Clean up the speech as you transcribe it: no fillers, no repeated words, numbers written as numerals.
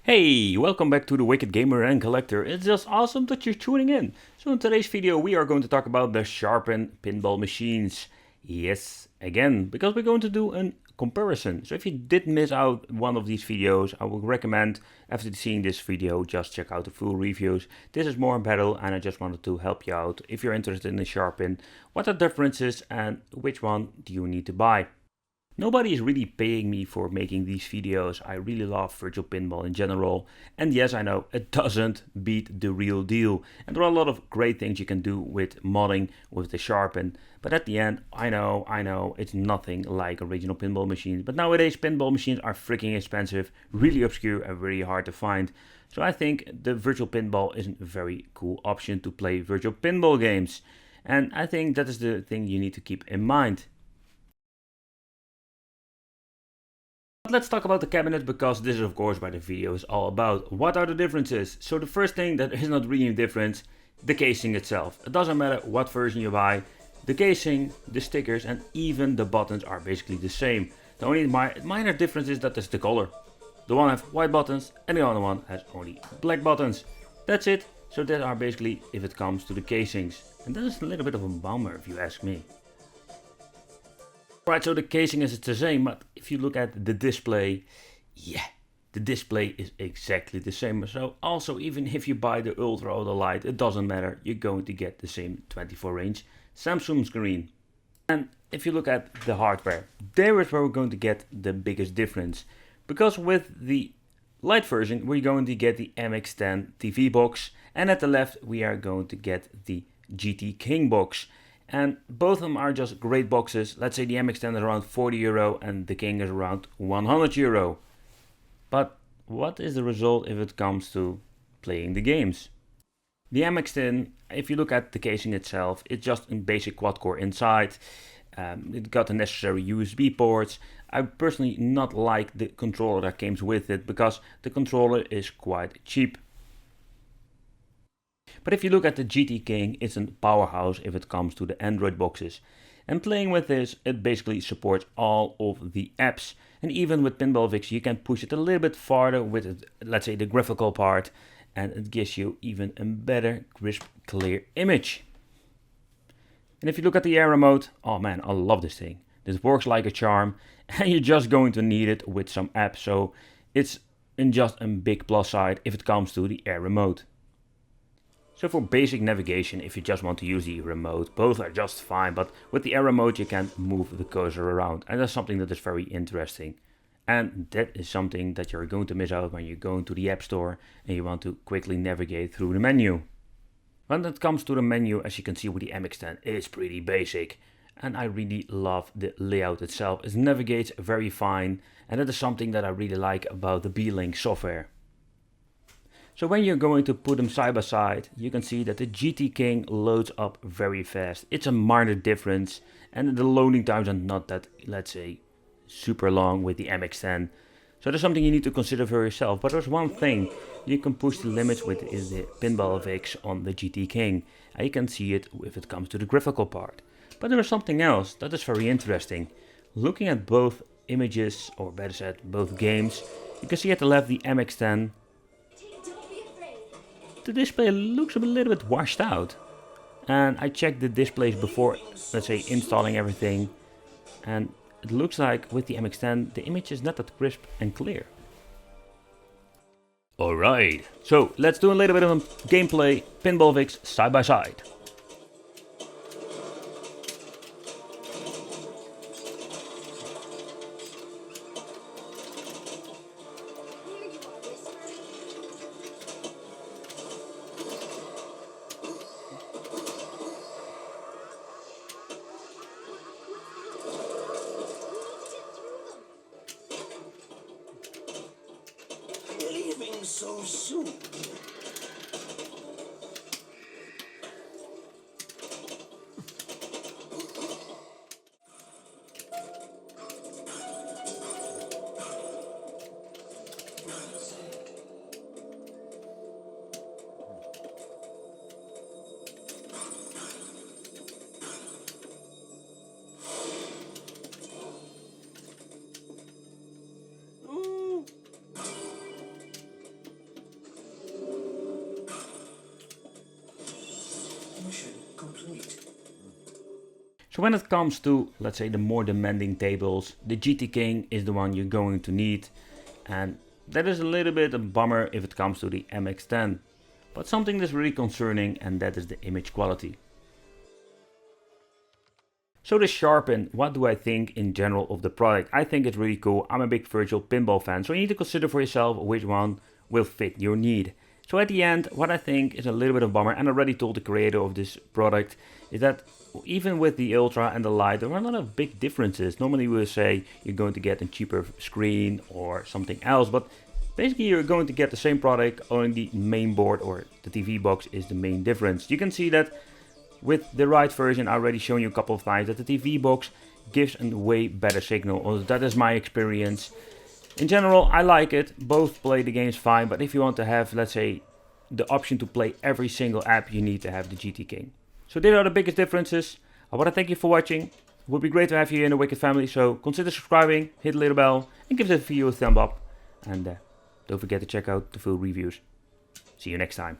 Hey, welcome back to the Wicked Gamer and Collector. It's just awesome that you're tuning in. So in today's video we are going to talk about the Sharpin pinball machines. Yes, again, because we're going to do a comparison. So if you did miss out one of these videos, I would recommend after seeing this video just check out the full reviews. This is more in battle and I just wanted to help you out if you're interested in the Sharpin, what are the differences and which one do you need to buy. Nobody is really paying me for making these videos. I really love virtual pinball in general. And yes, I know it doesn't beat the real deal. And there are a lot of great things you can do with modding with the Sharpin. But at the end, I know, it's nothing like original pinball machines. But nowadays, pinball machines are freaking expensive, really obscure and very hard to find. So I think the virtual pinball is a very cool option to play virtual pinball games. And I think that is the thing you need to keep in mind. But let's talk about the cabinet, because this is of course what the video is all about. What are the differences? So the first thing that is not really a difference, the casing itself. It doesn't matter what version you buy, the casing, the stickers and even the buttons are basically the same. The only minor difference is that it's the color. The one has white buttons and the other one has only black buttons. That's it. So that are basically if it comes to the casings. And that is a little bit of a bummer if you ask me. Right, so the casing is the same, but if you look at the display, yeah, the display is exactly the same. So also, even if you buy the Ultra or the Lite, it doesn't matter, you're going to get the same 24-inch Samsung screen. And if you look at the hardware, there is where we're going to get the biggest difference. Because with the Lite version, we're going to get the MX10 TV box, and at the left we are going to get the GT King box. And both of them are just great boxes. Let's say the MX10 is around €40 and the King is around €100. But what is the result if it comes to playing the games? The MX10, if you look at the casing itself, it's just a basic quad core inside. It got the necessary USB ports. I personally not like the controller that comes with it because the controller is quite cheap. But if you look at the GT King, it's a powerhouse if it comes to the Android boxes. And playing with this, it basically supports all of the apps. And even with PinballVix, you can push it a little bit farther with, let's say, the graphical part. And it gives you even a better, crisp, clear image. And if you look at the air remote, oh man, I love this thing. This works like a charm. And you're just going to need it with some apps. So it's just a big plus side if it comes to the air remote. So for basic navigation, if you just want to use the remote, both are just fine, but with the air remote you can move the cursor around, and that's something that is very interesting. And that is something that you're going to miss out when you're going to the App Store and you want to quickly navigate through the menu. When it comes to the menu, as you can see with the MX10, it's pretty basic. And I really love the layout itself. It navigates very fine, and that is something that I really like about the B-Link software. So when you're going to put them side by side, you can see that the GT King loads up very fast. It's a minor difference and the loading times are not that, let's say, super long with the MX10. So that's something you need to consider for yourself. But there's one thing, you can push the limits with is the PinballVix on the GT King. And you can see it if it comes to the graphical part. But there is something else that is very interesting. Looking at both images, or better said, both games, you can see at the left the MX10. The display looks a little bit washed out, and I checked the displays before, let's say, installing everything, and it looks like with the MX10 the image is not that crisp and clear. Alright, so let's do a little bit of a gameplay PinballVix side by side. Leaving so soon. So when it comes to, let's say, the more demanding tables, the GT King is the one you're going to need, and that is a little bit a bummer if it comes to the MX-10, but something that's really concerning, and that is the image quality. So the Sharpin, what do I think in general of the product? I think it's really cool. I'm a big virtual pinball fan, so you need to consider for yourself which one will fit your need. So at the end, what I think is a little bit of a bummer, and I already told the creator of this product, is that even with the Ultra and the Lite, there are a lot of big differences. Normally we would say you're going to get a cheaper screen or something else, but basically you're going to get the same product, only the main board or the TV box is the main difference. You can see that with the right version, I already shown you a couple of times that the TV box gives a way better signal, or that is my experience. In general, I like it, both play the games fine, but if you want to have, let's say, the option to play every single app, you need to have the GT King. So these are the biggest differences. I want to thank you for watching. It would be great to have you in the Wicked family, so consider subscribing, hit the little bell, and give this video a thumb up. And don't forget to check out the full reviews. See you next time.